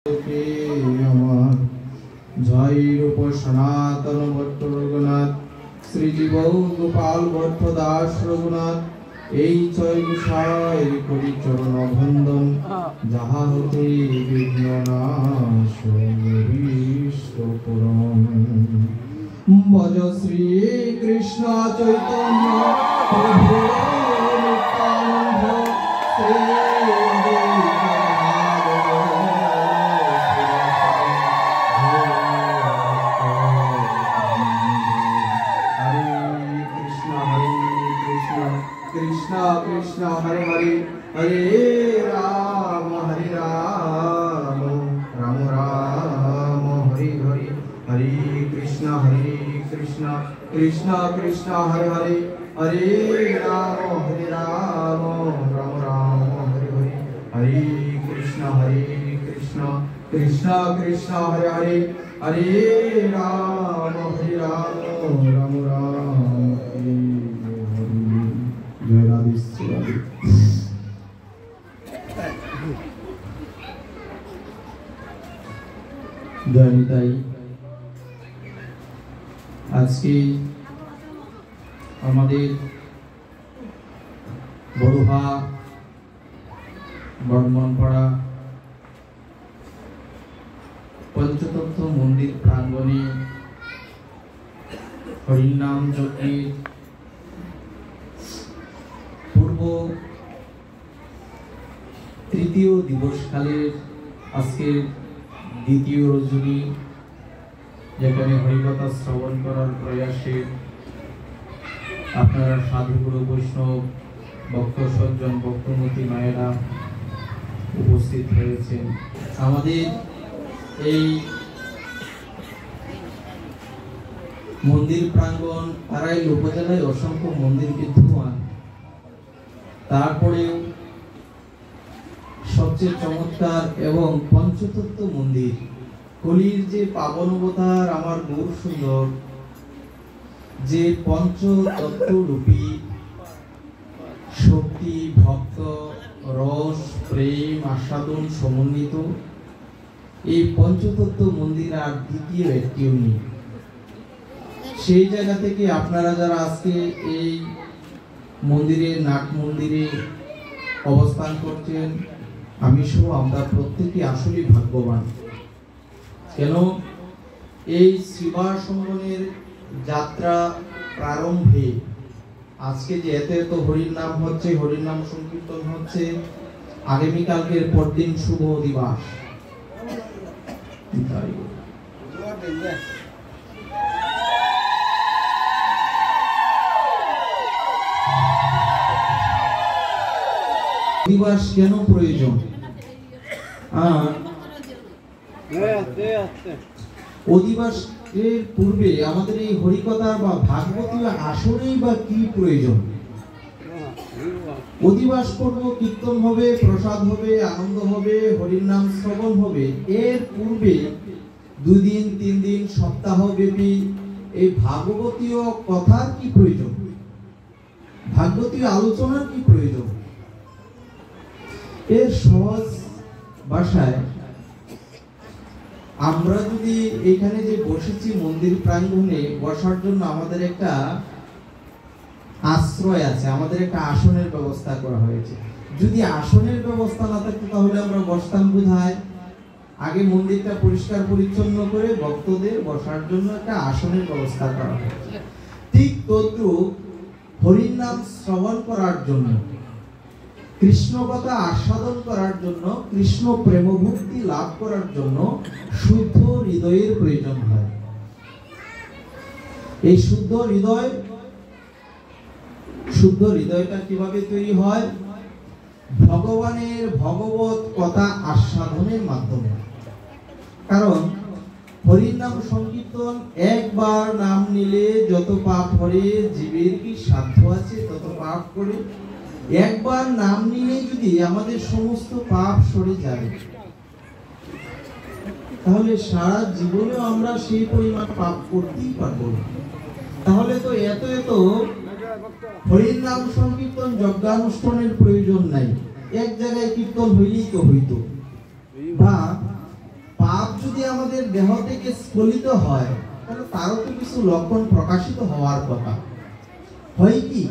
जय रूप सनातन भट्ट रघुनाथ श्रीजीव गोपाल भट्ट दास रघुनाथ এই ছয় বিষয় করি চরণ বন্দন যাহা হতে বিঘ্ন নাশ ইষ্ট পুরন ভজ শ্রী কৃষ্ণ চৈতন্য প্রভু নিত্যানন্দ শ্রী कृष्णा कृष्णा हरे हरे हरे राम राम राम हरे हरे हरे कृष्णा कृष्णा कृष्णा हरे हरे हरे राम राम राम हरे हरे हरे कृष्णा कृष्णा कृष्णा हरे हरे हरे राम राम राम जय राधे राधे। जयनिताई आज के हमारे बड़ुहा बर्मनपाड़ा पंचतत्व मंदिर प्रांगणे हरिनाम यज्ञेर पूर्व तृतीय दिवस कालेर आजके द्वितीय रजनी जेखाने हरिकथा श्रवण करार प्रयासे आपनारा साधुगुरु वैष्णव भक्त सज्जन भक्तमती मायेरा उपस्थित हयेछेन। आमादेर এই मंदिर प्रांगण ताराइल उपजेलाय असंख्य मंदिर विद्यमान तारपरेও सबचेয়ে चमत्कार एवं पंचतत्व मंदिर कलिर जे पावन अवतार आमार गौर सुंदर जे पंचतत्व रूपी शक्ति भक्त रस प्रेम आस्वादन समन्वित এই पंचतत्व मंदिर আর দ্বিতীয় একটিও নেই। সেই জায়গা থেকে আপনারা যারা আজকে এই মন্দিরে নাট মন্দিরে অবস্থান করছেন আমি সহ আমরা প্রত্যেকই আসলে ভাগ্যবান। কেন এই শ্রীবাস সম্মেলনের যাত্রা প্রারম্ভে আজকে যে এত হরির নাম হচ্ছে হরির নাম সংকীর্তন হচ্ছে আগামী কালকের পরদিন শুভ দিবস दिवस केन प्रयोजन अधिबासेर पूर्वे आमादेर एई हरिकथा बा भागवतीय आसनेई बा कि प्रयोजन अधिबास करब कीर्तन होबे प्रसाद होबे आनंद होबे हरिर नाम श्रवण होबे एर पूर्वे दुई दिन तीन दिन सप्ताह व्यापी एई भागवतीय कथार कि प्रयोजन भागवतीय आलोचनार कि प्रयोजन एर सहज भाषाय আমরা যদি এখানে যে বসেছি মন্দির প্রাঙ্গণে বসার জন্য আমাদের একটা আশ্রয় আছে আমাদের একটা আসনের ব্যবস্থা করা হয়েছে। যদি আসনের ব্যবস্থা না থাকতো তাহলে আমরা বসতাম কোথায়? আগে মন্দিরটা পরিষ্কার পরিচ্ছন্ন করে ভক্তদের বসার জন্য একটা আসনের ব্যবস্থা করা হয়েছে। ঠিক তদ্রূপ হরির নাম শ্রবণ করার জন্য কৃষ্ণ কথা আস্বাদন করার জন্য কৃষ্ণ প্রেম ভক্তি লাভ করার জন্য শুদ্ধ হৃদয়ের প্রয়োজন হয়। এই শুদ্ধ হৃদয়টা কিভাবে তৈরি হয়? ভগবানের ভগবত কথা আস্বাদনের মাধ্যমে। কারণ হরির নাম সংকীর্তন একবার নাম নিলে যত পাপ হরে জীবের কি সাধ্য আছে তত পাপ করে একবার নাম নিলে যদি আমাদের সমস্ত পাপ সরে যায় তাহলে সারা জীবনে আমরা সেই পরিমাণ পাপ করতেই পারবো না। তাহলে তো এত হরির নাম সংকীর্তন যজ্ঞানুষ্ঠানের প্রয়োজন নাই, এক জায়গায় কীর্তন হইলেই তো হইতো। বা আমাদের দেহ থেকে স্খলিত হয়, তাহলে তারও তো কিছু লক্ষণ প্রকাশিত হওয়ার কথা, হয় কি?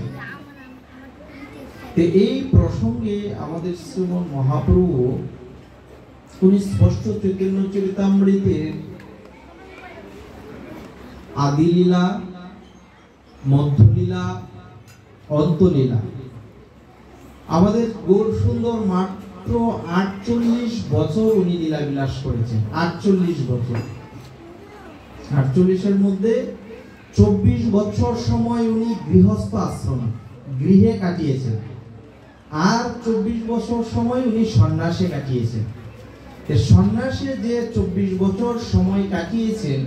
এই প্রসঙ্গে আমাদের শ্রীমন মহাপ্রভু উনি স্পষ্ট চৈতন্য চরিতামৃতের আদিলীলা, মধ্যলীলা, অন্তলীলা, আমাদের গৌর সুন্দর মাত্র 48 বছর উনি লীলা বিলাস করেছেন। 48 বছর। 48-এর মধ্যে 24 বছর সময় উনি গৃহস্থ আশ্রমে গৃহে কাটিয়েছেন, আর 24 বছর সময় উনি সন্ন্যাসে কাটিয়েছেন। সন্ন্যাসে যে 24 বছর সময় কাটিয়েছেন,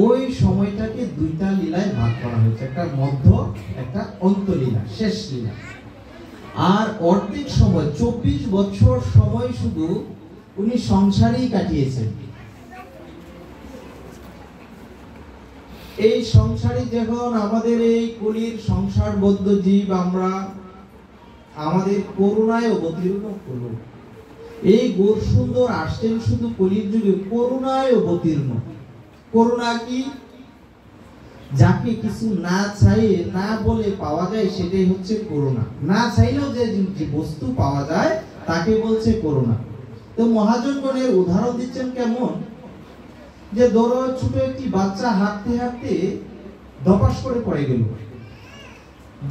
ওই সময়টাকে দুইটা লীলায় ভাগ করা হয়েছে, একটা মধ্য, একটা অন্তলীলা, শেষ লীলা। আর অর্ধেক সময় 24 বছর সময় শুধু উনি সংসারেই কাটিয়েছেন। এই সংসারে যখন আমাদের এই কলির সংসারবদ্ধ জীব আমরা, আমাদের করুণায় অবতীর্ণ হলো। এই গৌর সুন্দর আসছেন শুধু কলির যুগে করুণায় অবতীর্ণ। করুণা কি? যাকে কিছু না চাইয়ে না বলে পাওয়া যায় সেটাই হচ্ছে করুণা। না চাইলেও যে বস্তু পাওয়া যায় তাকে বলছে করুণা। তো মহাজনগণের উদাহরণ দিচ্ছেন কেমন, যে ধরো ছোট একটি বাচ্চা হাঁটতে হাঁটতে ধপাস করে পড়ে গেল।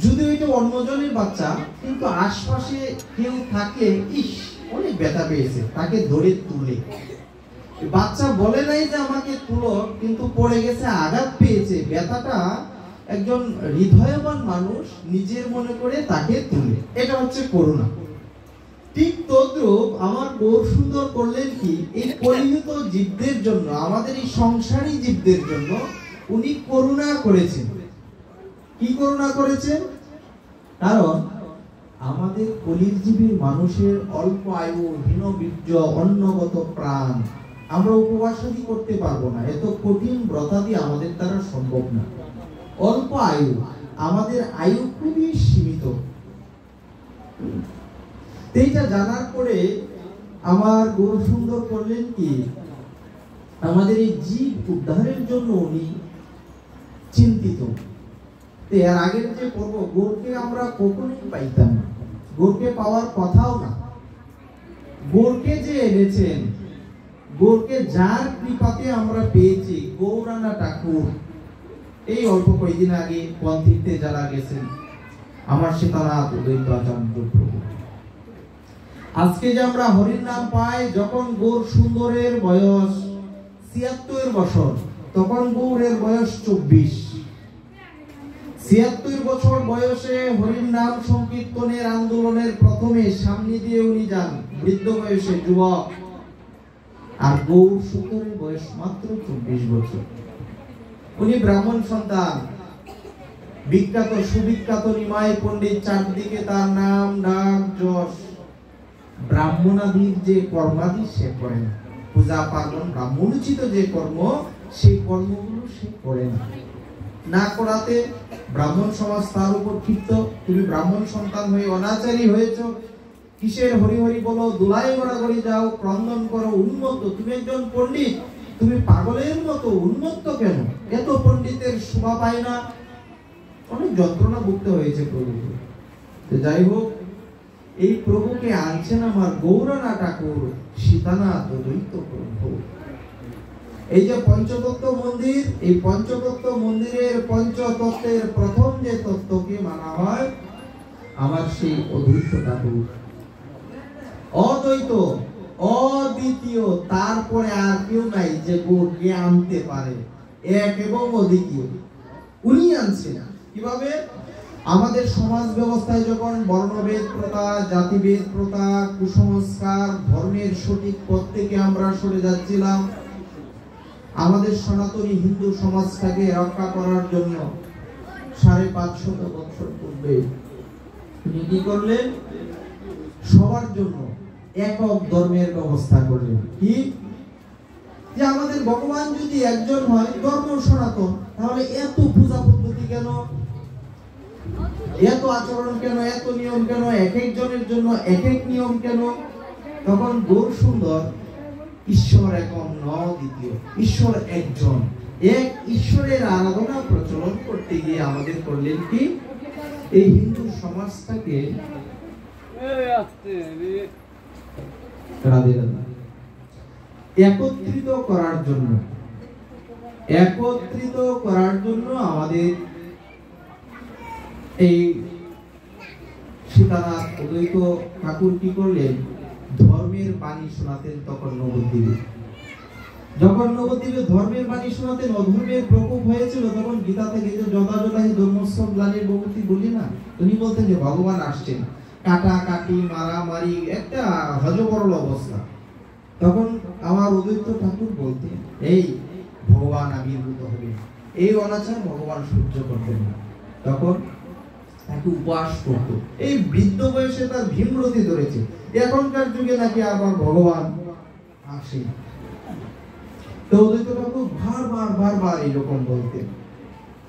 যদি ওইটা অন্যজনের বাচ্চা, কিন্তু আশপাশে কেউ থাকলে ইস অনেক ব্যথা পেয়েছে, তাকে ধরে তুলে, বাচ্চা বলে নাই যে আমাকে তুলো, কিন্তু পড়ে গেছে, আঘাত পেয়েছে, ব্যথাটা একজন হৃদয়বান মানুষ নিজের মনে করে তাকে তুলে, এটা হচ্ছে করুণা। ঠিক তদ্রূপ আমার গৌর সুন্দর করলেন কি, এই কলিযুগ জীবদের জন্য, আমাদের এই সংসারী জীবদের জন্য উনি করুণা করেছেন। কি করুণা করেছেন? কারণ আমাদের কলির জীবীর মানুষের অল্প আয়ু, হীন বীর্য, অন্নগত প্রাণ, আমরা উপবাসাদি করতে পারবো না, এত কঠিন ব্রতাদি আমাদের দ্বারা সম্ভব না। অল্প আয়ু, আমাদের আয়ু খুবই সীমিত। এইটা জানার পরে আমার গৌর সুন্দর করলেন কি, আমাদের এই জীব উদ্ধারের জন্য উনি চিন্তিত। এর আগের যে পর্ব, গৌরকে আমরা কখনোই পাইতাম না, গৌরকে পাওয়ার কথাও না। গৌরকে যে এনেছেন, গৌরকে যার কৃপাতে আমরা পেয়েছি, গৌরাঙ্গা ঠাকুর, এই অল্প কয়েকদিন আগে পন্থীতে যারা গেছেন, আমার সীতানাথ উদয়িতাচার্য প্রভু, আজকে যে আমরা হরির নাম পাই, যখন গৌর সুন্দরের বয়স ৭৬ বছর, তখন গৌরের বয়স ২৪। ৭৬ বছর বয়সে হরির নাম সংকীর্তনের আন্দোলনের প্রথমে সামনে দিয়ে উনি যান, বৃদ্ধ বয়সে যুবক। আর গৌর সুন্দরের বয়স মাত্র ২৪ বছর। উনি ব্রাহ্মণ সন্তান, বিখ্যাত সুবিখ্যাত নিমাই পণ্ডিত, চারদিকে তার নাম ডাক যশ। ব্রাহ্মণাদির যে কর্মাদি সে করেন, পূজা পার্বণ ব্রাহ্মণোচিত যে কর্ম, সেই কর্মগুলো সে করে না। না করাতে ব্রাহ্মণ সমাজ তার উপর ক্ষিপ্ত। তুমি ব্রাহ্মণ সন্তান হয়ে অনাচারী হয়েছ, কিসের হরি হরি বলো, দোলাই গড়াগড়ি যাও, ক্রন্দন করো, উন্মত্ত। তুমি একজন পণ্ডিত, তুমি পাগলের মতো উন্মত্ত কেন? এত পণ্ডিতের শোভা পায় না। অনেক যন্ত্রণা ভুগতে হয়েছে প্রভুকে। যাই হোক, এই প্রভুকে আনছেন আমার গৌরাঙ্গা ঠাকুর, সীতানাথ দ্বৈত প্রভু। এই যে পঞ্চতত্ত্ব মন্দির, এই পঞ্চতত্ত্ব মন্দিরের পঞ্চতত্ত্বের প্রথম যে তত্ত্বকে মানা হয়, আমার সেই অদ্বৈত ঠাকুর। অদ্বৈত, অদ্বিতীয়, তারপরে আর কেউ নাই যে গৌরকে আনতে পারে, এক এবং অদ্বিতীয়। উনি আনছেন। কিভাবে? আমাদের সমাজ ব্যবস্থায় যখন বর্ণভেদ প্রথা, জাতিভেদ প্রথা, কুসংস্কার, ধর্মের সঠিক পথ থেকে আমরা সরে যাচ্ছিলাম, আমাদের সনাতনী হিন্দু সমাজটাকে রক্ষা করার জন্য ৫৫০ বছর পূর্বে তিনি কি করলেন? সবার জন্য একক ধর্মের ব্যবস্থা করলেন। কি? যে আমাদের ভগবান যদি একজন হয়, ধর্ম সনাতন, তাহলে এত পূজা পদ্ধতি কেন, এত আচরণ কেন, এত নিয়ম কেন, এক একজনের জন্য এক এক নিয়ম কেন? তখন গৌর সুন্দর ঈশ্বর এখন দ্বিতীয়, ঈশ্বর একজন। এক ঈশ্বরের আরাধনা প্রচলন করতে গিয়ে আমাদের করলেন কি, এই হিন্দু সমাজটাকে একত্রিত করার জন্য আমাদের এই সীতানাথ অদ্বৈত ঠাকুর কি করলেন, ধর্মের বাণী শোনাতেন। তখন নবদ্বীপে যখন ধর্মের বাণী শোনাতেন, অধর্মের প্রকোপ হয়েছিল, তখন গীতা থেকে যে যথাযথাহি ধর্মস্ব গ্লানির ভবতি বলি না, উনি বলতেন যে ভগবান আসছেন, কাটাকাটি মারামারি একটা হযবরল অবস্থা। তখন আমার অদ্বৈত ঠাকুর বলতেন, এই ভগবান আবির্ভূত হবে, এই অনাচার ভগবান সহ্য করতেন না। তখন তাকে উপবাস করতো। এই বৃদ্ধ বয়সে তার ভীমরতি ধরেছে, এখনকার যুগে নাকি আবার ভগবান আসে। তো অদ্বৈত ঠাকুর বারবার এরকম বলতেন।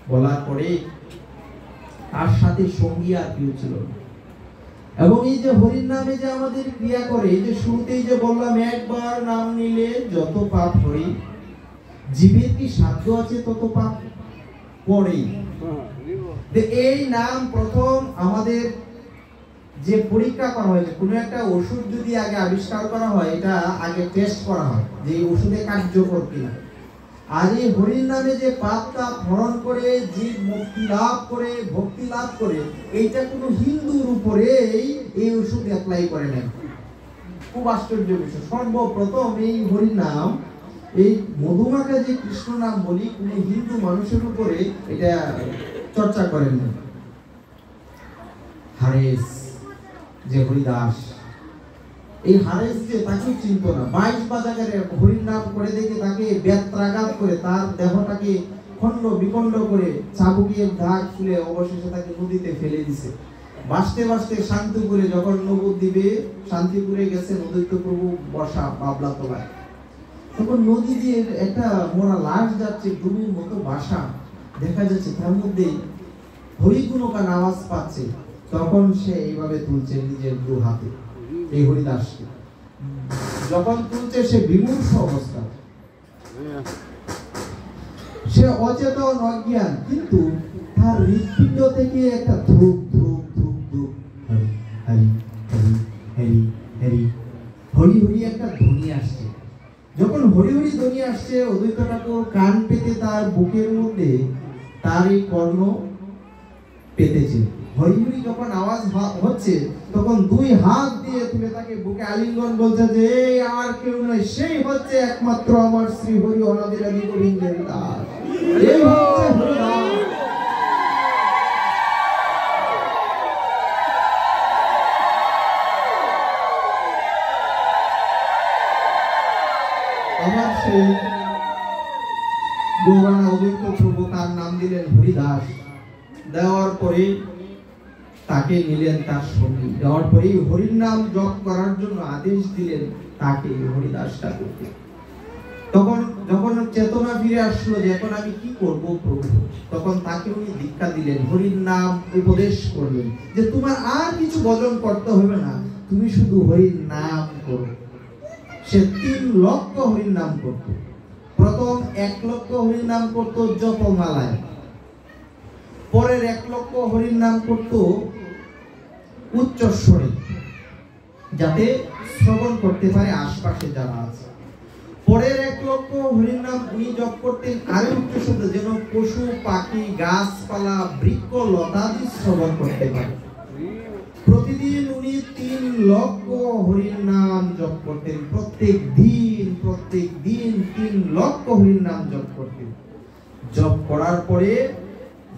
বলার পরে তার সাথে সঙ্গী আর কেউ ছিল না। এবং এই যে হরির নামে যে আমাদের ক্রিয়া করে, এই যে শুরুতেই যে বললাম, একবার নাম নিলে যত পাপ হরি, জীবের কি সাধ্য আছে তত পাপ পড়ে। এই নাম প্রথম আমাদের যে পরীক্ষা করা হয়েছে, কোনো একটা ওষুধ যদি আগে আবিষ্কার করা হয়, এটা আগে টেস্ট করা হয় যে এই ওষুধে কার্যকর কিনা। আর এই হরির নামে যে পাপ তাপ হরণ করে জীব মুক্তি লাভ করে, ভক্তি লাভ করে, এইটা কোনো হিন্দুর উপরে এই ওষুধ অ্যাপ্লাই করে না। খুব আশ্চর্য বিষয়, সর্বপ্রথম এই হরির নাম, এই মধুমাখা যে কৃষ্ণ নাম বলি, কোনো হিন্দু মানুষের উপরে এটা চর্চা করেন না। হারেস যে হরিদাস, এই হারেস যে তাকে চিনত না, 22 বাজারে হরির নাম করে দেখে তাকে বেত্রাঘাত করে তার দেহটাকে খণ্ড বিখণ্ড করে চাবুকের দাগ ফুলে অবশেষে তাকে নদীতে ফেলে দিছে। বাঁচতে বাঁচতে শান্তিপুরে, যখন নবদ্বীপে শান্তিপুরে গেছে অদ্বৈত প্রভু বসা বাবলা তলায়, তখন নদী দিয়ে একটা মোরা লাশ যাচ্ছে, ডুবুর মতো বাসা দেখা যাচ্ছে, তার মধ্যে হরিগুণকার আওয়াজ পাচ্ছে। তখন সে এইভাবে তুলছে নিজের দু হাতে এই হরিদাসকে। যখন তুলছে সে বিমূর্ষ অবস্থা, সে অচেতন অজ্ঞান, কিন্তু তার হৃৎপিণ্ড থেকে একটা ধূপ ধূপ ধূপ ধূপ হরি হরি হরি হরি হরি হরি একটা ধ্বনি আসছে। যখন হরি হরি ধ্বনি আসছে, অদ্বৈত ঠাকুর কান পেতে তার বুকের মধ্যে তার এই কর্ণ পেতেছে। হরি হরি যখন আওয়াজ হচ্ছে, তখন দুই হাত দিয়ে তুলে তাকে বুকে আলিঙ্গন বলছে যে আর কেউ নয়, সেই হচ্ছে একমাত্র আমার শ্রী হরি অনাদির আদি গোবিন্দের দাস, এই হচ্ছে হরিদাস। আমার সেই গৌরাঙ্গ অদ্বৈত প্রভু তার নাম দিলেন হরিদাস। দেওয়ার পরে তাকে নিলেন তার সঙ্গী, দেওয়ার পরে হরির নাম জপ করার জন্য আদেশ দিলেন তাকে, হরিদাসটা করতে। তখন যখন চেতনা ফিরে আসলো যে এখন আমি কি করব প্রভু, তখন তাকে উনি দীক্ষা দিলেন, হরির নাম উপদেশ করলেন যে তোমার আর কিছু ভজন করতে হবে না, তুমি শুধু হরির নাম করো। সে 3 লক্ষ হরির নাম করত। প্রথম 1 লক্ষ হরির নাম করত জপমালায়, পরের 1 লক্ষ হরির নাম করত উচ্চস্বরে, যাতে শ্রবণ করতে পারে আশপাশে যারা আছে। পরের 1 লক্ষ হরির নাম উনি জপ করতেন আরো উচ্চস্বরে, যেন পশু পাখি গাছপালা বৃক্ষ লতাদি শ্রবণ করতে পারে। প্রতিদিন উনি 3 লক্ষ হরির নাম জপ করতেন, প্রত্যেক দিন 3 লক্ষ হরির নাম জপ করতেন। জপ করার পরে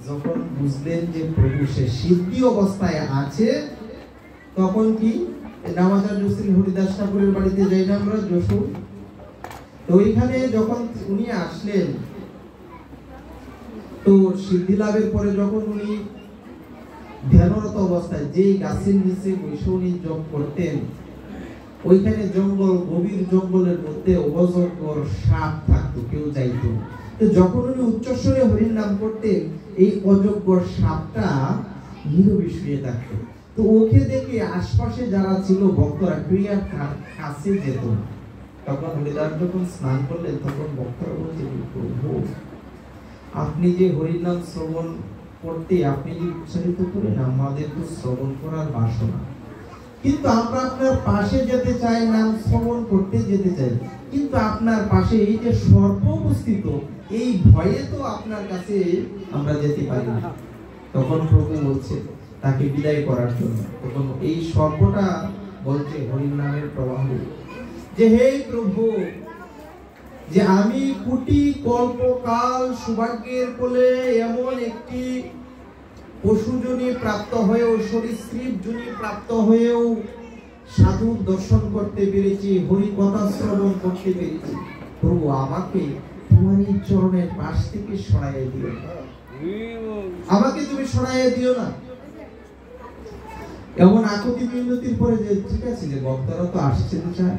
যখন বুঝলেন যে প্রভু সে সিদ্ধি অবস্থায় আছে, তখন কি রামাচার্য শ্রী হরিদাস ঠাকুরের বাড়িতে যাই না আমরা যশোর, তো ওইখানে যখন উনি আসলেন, তো সিদ্ধি লাভের পরে যখন উনি ধ্যানরত অবস্থায় যে গাছের নিচে বসে উনি জপ করতেন, ওইখানে জঙ্গল, গভীর জঙ্গলের মধ্যে অজগর সাপ থাকতো, কেউ যাইতো। তো যখন উনি উচ্চস্বরে হরির নাম করতেন, এই অজগর সাপটা নীরবে শুয়ে থাকতো। তো ওকে দেখে আশপাশে যারা ছিল ভক্তরা ক্রিয়ার কাছে যেত, তখন হরিদাস যখন স্নান করলেন তখন ভক্তরা বলছে, প্রভু আপনি যে হরির নাম শ্রবণ করতে আপনি যে উৎসাহিত করেন, আমাদের তো শ্রবণ করার বাসনা, কিন্তু আমরা আপনার পাশে যেতে চাই, নাম শ্রবণ করতে যেতে চাই, কিন্তু আপনার পাশে এই যে সর্প উপস্থিত, এই ভয়ে তো আপনার কাছে আমরা যেতে পারি না। তখন প্রভু বলছে তাকে বিদায় করার জন্য, তখন এই সর্পটা বলছে হরির নামের প্রবাহ, যে হে প্রভু, যে আমি কোটি কল্পকাল সৌভাগ্যের কোলে এমন একটি পশুজনী প্রাপ্ত হয়েও, সরীসৃপ জনী প্রাপ্ত হয়েও সাধু দর্শন করতে পেরেছি, হরি কথা শ্রবণ করতে পেরেছি, প্রভু আমাকে তোমার এই চরণের পাশ থেকে সরাইয়া দিও, আমাকে তুমি সরাইয়া দিও না। এমন আকুতি মিনতির পরে যে ঠিক আছে, যে ভক্তরা তো আসছে না, চায়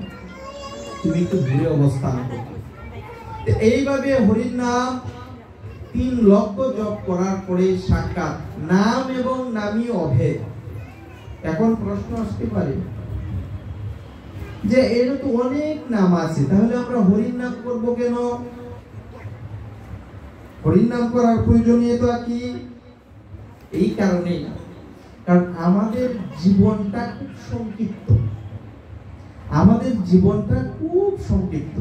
তুমি একটু দূরে অবস্থান করো। এইভাবে হরির নাম 3 লক্ষ জপ করার পরে সাক্ষাৎ নাম এবং নামই অভেদ। এখন প্রশ্ন আসতে পারে যে এর তো অনেক নাম আছে, তাহলে আমরা হরির নাম করব কেন? হরির নাম করার প্রয়োজনীয়তা কি? এই কারণেই, কারণ আমাদের জীবনটা খুব সংক্ষিপ্ত, আমাদের জীবনটা খুব সংক্ষিপ্ত।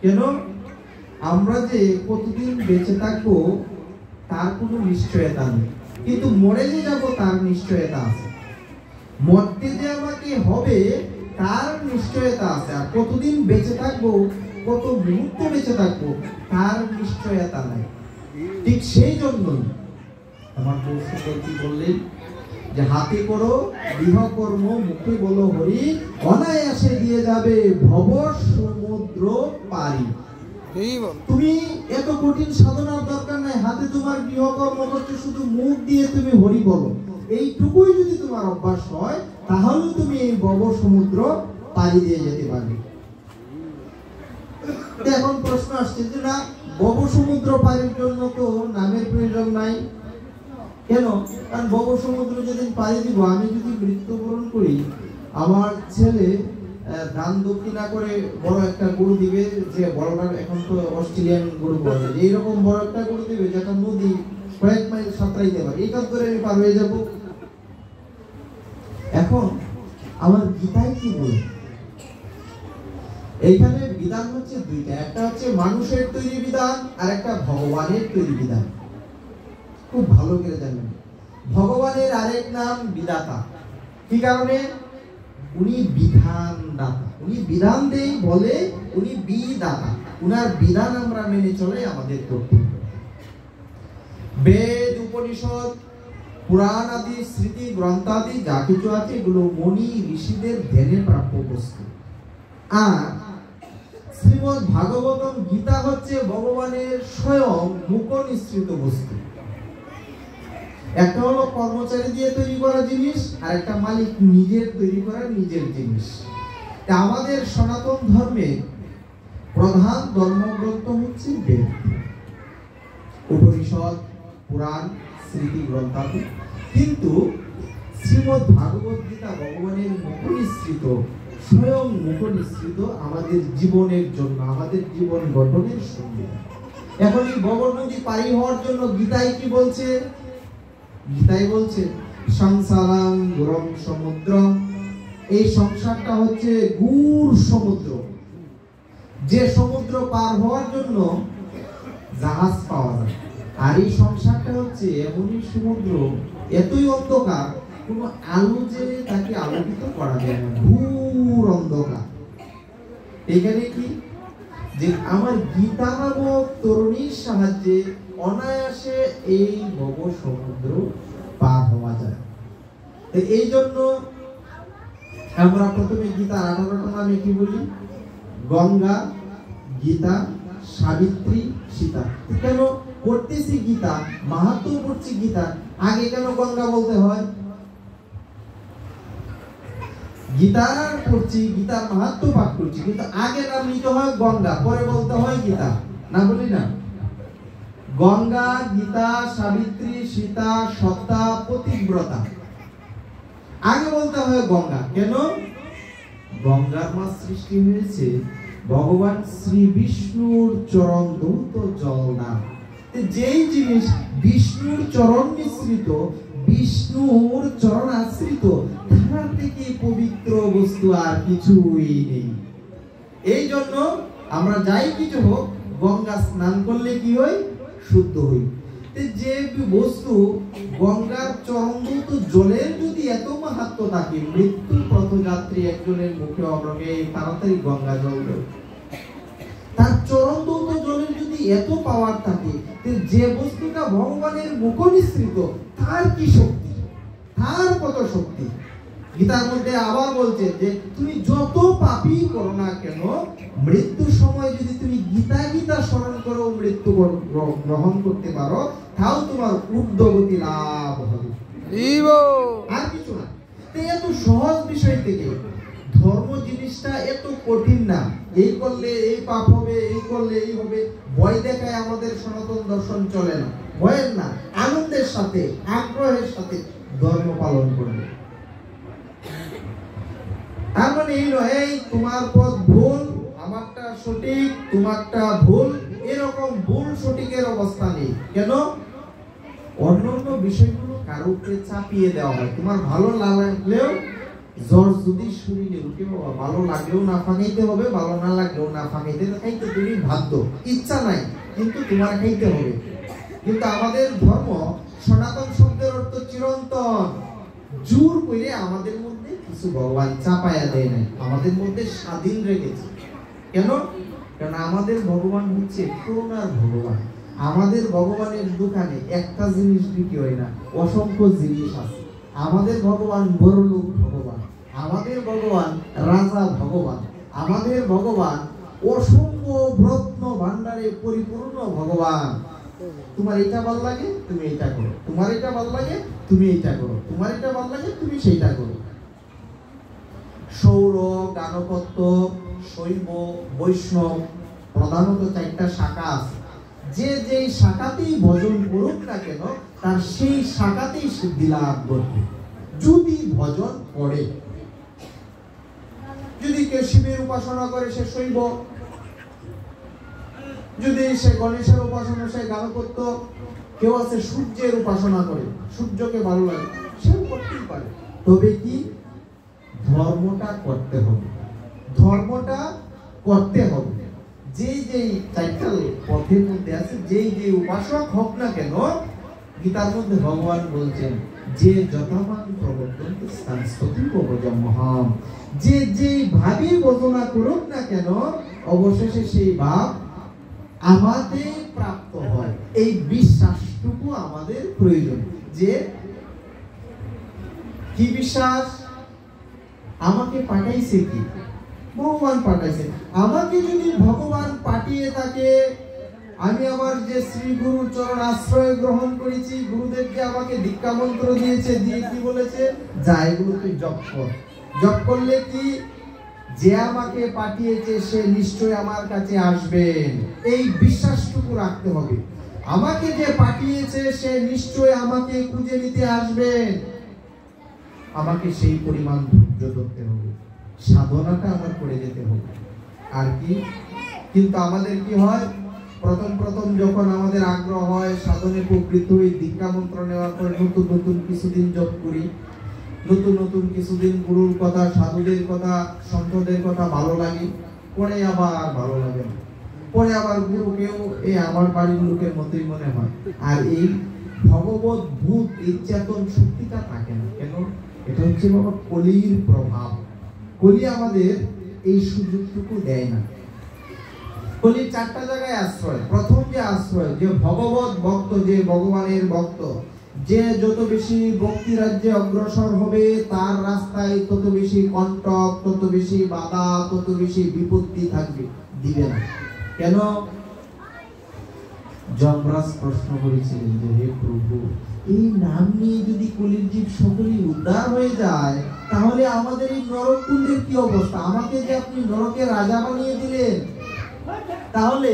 কেন? আমরা যে কতদিন বেঁচে থাকবো তার কোনো নিশ্চয়তা নেই, কিন্তু মরে যে যাব তার নিশ্চয়তা আছে। মরতে যে আমাকে হবে তার নিশ্চয়তা আছে, আর কতদিন বেঁচে থাকবো, কত মুহূর্ত বেঁচে থাকবো তার নিশ্চয়তা নাই। ঠিক সেই জন্যই আমার কি বললেন, যে হাতে করো গৃহকর্ম, মুখে বলো হরি, অনায়াসে দিয়ে যাবে ভব সমুদ্র পারি। তুমি এত কঠিন সাধনার দরকার নাই, হাতে তোমার গৃহকর্ম করতে, শুধু মুখ দিয়ে তুমি হরি বলো, এইটুকুই যদি তোমার অভ্যাস হয়, তাহলে তুমি এই ভব সমুদ্র পাড়ি দিয়ে যেতে পারবে। এখন প্রশ্ন আসছে যে না, ভব সমুদ্র পাড়ির জন্য তো নামের প্রয়োজন নাই কেন? কারণ ভব সমুদ্র যেদিন পাড়ি দিব, আমি যদি মৃত্যুবরণ করি, আমার ছেলে দান দক্ষিণা করে বড় একটা গরু দিবে, যে বড়টা এখন তো অস্ট্রেলিয়ান গরু পাওয়া যায়, এইরকম বড় একটা গরু দিবে যেটা নদী কয়েক মাইল সাঁতরাইতে পারে, এটা ধরে আমি পার হয়ে যাব। এখন আমার গীতায় কি বলে? এইখানে বিধান হচ্ছে দুইটা, একটা হচ্ছে মানুষের তৈরি বিধান, আর একটা ভগবানের তৈরি বিধান। খুব ভালো করে জানেন, ভগবানের আরেক নাম বিধাতা। কি কারণে? উনি বিধান দাতা, উনি বিধান দেই বলে উনি বিধাতা, উনার বিধান আমরা মেনে চলে আমাদের কর্তব্য। বেদ, উপনিষদ, পুরাণ আদি, স্মৃতি গ্রন্থাদি যা কিছু আছে, এগুলো মুনি ঋষিদের ধ্যানে প্রাপ্য বস্তু। আর শ্রীমদ্ ভাগবতম গীতা হচ্ছে ভগবানের স্বয়ং মুখ নিঃসৃত বস্তু। একটা হলো কর্মচারী দিয়ে তৈরি করা জিনিস, আর একটা মালিক নিজের তৈরি করা নিজের জিনিস। আমাদের সনাতন ধর্মে প্রধান ধর্মগ্রন্থ হচ্ছে বেদ, উপনিষদ, পুরাণ, স্মৃতি গ্রন্থাদি। কিন্তু শ্রীমদ্ ভাগবত গীতা ভগবানের মুখ নিঃসৃত, স্বয়ং মুখ নিঃসৃত আমাদের জীবনের জন্য, আমাদের জীবন গঠনের সংবিধান। এখন এই ভব নদী পারি হওয়ার জন্য গীতায় কি বলছে? গীতায় বলছে সংসারাং গুরম সমুদ্র, এই সংসারটা হচ্ছে গূঢ় সমুদ্র, যে সমুদ্র পার হওয়ার জন্য জাহাজ পাওয়া যায়। আর এই সংসারটা হচ্ছে এমনই সমুদ্র, এতই অন্ধকার, কোনো আলো যে তাকে আলোকিত করা যায় না, ঘোর অন্ধকার। এখানে কি যে আমার গীতা নামক তরুণীর সাহায্যে অনায়াসে এই ভব সমুদ্র পার হওয়া যায়। এই জন্য আমরা প্রথমে গীতা 18টা নামে কি বলি? গঙ্গা, গীতা, সাবিত্রী, সীতা। কেন পড়তেছি গীতা, মাহাত্ম্য পড়ছি গীতা, আগে কেন গঙ্গা বলতে হয়? গীতা পড়ছি, গীতার মাহাত্ম্য পাঠ করছি, কিন্তু আগে নাম নিতে হয় গঙ্গা, পরে বলতে হয় গীতা, না বলি না? গঙ্গা, গীতা, সাবিত্রী, সীতা, সত্তা, পতিব্রতা, আগে বলতে হয় গঙ্গা। কেন? গঙ্গার মা সৃষ্টি হয়েছে ভগবান শ্রী বিষ্ণুর চরণ ধৌত জল দান। যেই জিনিস বিষ্ণুর চরণ মিশ্রিত, বিষ্ণুর চরণ আশ্রিত, তার থেকে পবিত্র বস্তু আর কিছুই নেই। এই জন্য আমরা যাই কিছু হোক, গঙ্গা স্নান করলে কি হয়? শুদ্ধ হই। যে বস্তু গঙ্গার চরণদূত জলের যদি এত মাহাত্ম্য থাকে, মৃত্যু পথযাত্রী একজনের মুখে অগ্রগে তাড়াতাড়ি গঙ্গা জল দেয়। তার চরণদূত জলের যদি এত পাওয়ার থাকে, যে বস্তুটা ভগবানের মুখ নিঃসৃত, তার কি শক্তি, তার কত শক্তি। গীতার মধ্যে আবার বলছে যে তুমি যত পাপী করো না কেন, মৃত্যুর সময় যদি তুমি গীতা স্মরণ করো, মৃত্যু গ্রহণ করতে পারো, তাও তোমার ঊর্ধ্বগতি লাভ হবে, আর কিছু না। এত সহজ বিষয় থেকে ধর্ম জিনিসটা এত কঠিন না। এই করলে এই পাপ হবে, এই করলে এই হবে, ভয় দেখায় আমাদের সনাতন দর্শন চলে না। ভয়ের না, আনন্দের সাথে, আগ্রহের সাথে ধর্ম পালন করবে। তার মানে এই নয় এই তোমার পথ ভুল, আমারটা সঠিক, তোমারটা ভুল, এরকম ভুল সঠিকের অবস্থা নেই। কেন? অন্যান্য বিষয়গুলো কারো উপরে চাপিয়ে দেওয়া হয়। তোমার ভালো লাগলেও জ্বর যদি শরীরে উঠে, ভালো লাগলেও না ফাঁকাইতে হবে, ভালো না লাগলেও না ফাঁকাইতে, খাইতে তুমি বাধ্য, ইচ্ছা নাই কিন্তু তোমার খাইতে হবে। কিন্তু আমাদের ধর্ম, সনাতন শব্দের অর্থ চিরন্তন, জোর করে আমাদের মধ্যে কিছু ভগবান চাপায়া দেয় নাই, আমাদের মধ্যে স্বাধীন রেখেছে। কেন? কারণ আমাদের ভগবান হচ্ছে করুণার ভগবান। আমাদের ভগবানের দোকানে একটা জিনিস বিক্রি হয় না, অসংখ্য জিনিস আছে। আমাদের ভগবান বড়লোক ভগবান, আমাদের ভগবান রাজা ভগবান, আমাদের ভগবান অসংখ্য রত্ন ভান্ডারে পরিপূর্ণ ভগবান। তোমার এটা ভালো লাগে তুমি এটা করো, তোমার এটা ভালো লাগে তুমি এটা করো, তোমার এটা ভালো লাগে তুমি সেইটা করো। সৌর, গানপত্য, শৈব, বৈষ্ণব, প্রধানত 4টা শাখা আছে। যে যেই শাখাতেই ভজন করুক না কেন, তার সেই শাখাতেই সিদ্ধি লাভ করবে যদি ভজন করে। যদি কেউ শিবের উপাসনা করে সে শৈব, যদি সে গণেশের উপাসনা সে গানপত্য, কেউ আছে সূর্যের উপাসনা করে, সূর্যকে ভালো লাগে, সেও করতেই পারে। তবে কি ধর্মটা করতে হবে, ধর্মটা করতে হবে। যেই 4টা পথের মধ্যে আছে, যেই উপাসক হোক না কেন, গীতার মধ্যে ভগবান বলছেন যে যথামান প্রবর্তন্তে সংস্কৃতিক মহাম, যে ভাবে বর্ণনা করুক না কেন, অবশেষে সেই ভাব আমাদের প্রাপ্ত হয়। এই বিশ্বাসটুকু আমাদের প্রয়োজন। যে কি বিশ্বাস? আমাকে পাঠাইছে কি? ভগবান পাঠাইছে। আমাকে যদি ভগবান পাঠিয়ে থাকে, আমি আমার যে শ্রী গুরুর চরণ আশ্রয় গ্রহণ করেছি, গুরুদেব যে আমাকে দীক্ষা মন্ত্র দিয়েছে, দিয়ে কি বলেছে, যা এগুলো তুই জপ কর। জপ করলে কি, যে আমাকে পাঠিয়েছে সে নিশ্চয় আমার কাছে আসবেন, এই বিশ্বাসটুকু রাখতে হবে। আমাকে যে পাঠিয়েছে সে নিশ্চয় আমাকে খুঁজে নিতে আসবেন, আমাকে সেই পরিমাণ ধৈর্য ধরতে হবে, সাধনাটা আমার করে যেতে হবে। আর কি? কিন্তু আমাদের কি হয়, প্রথম যখন আমাদের আগ্রহ হয়, সাধনে প্রবৃত্ত হই, দীক্ষা মন্ত্র নেওয়ার পর নতুন কিছুদিন জপ করি, নতুন কিছুদিন গুরুর কথা, সাধুদের কথা, সন্তদের কথা ভালো লাগে, পরে আবার ভালো লাগে না, পরে আবার গুরুকেও এই আমার বাড়ির লোকের মতোই মনে হয়। আর এই ভগবত ভূত, এই চেতন শক্তিটা থাকে না। কেন? এটা হচ্ছে বাবা কলির প্রভাব। কলি আমাদের এই সুযোগটুকু দেয় না। কলির 4টা জায়গায় আশ্রয়। প্রথম যে আশ্রয়, যে ভগবত ভক্ত, যে ভগবানের ভক্ত, যে যত বেশি ভক্তি রাজ্যে অগ্রসর হবে, তার রাস্তায় তত বেশি কণ্টক, তত বেশি বাধা, তত বেশি বিপত্তি থাকবে, দিবে না। কেন? যমরাজ প্রশ্ন করেছিলেন যে হে প্রভু, এই নাম নিয়ে যদি কলির জীব সকলেই উদ্ধার হয়ে যায়, তাহলে আমাদের এই নরককুণ্ডের কি অবস্থা? আমাকে যে আপনি নরকের রাজা বানিয়ে দিলেন, তাহলে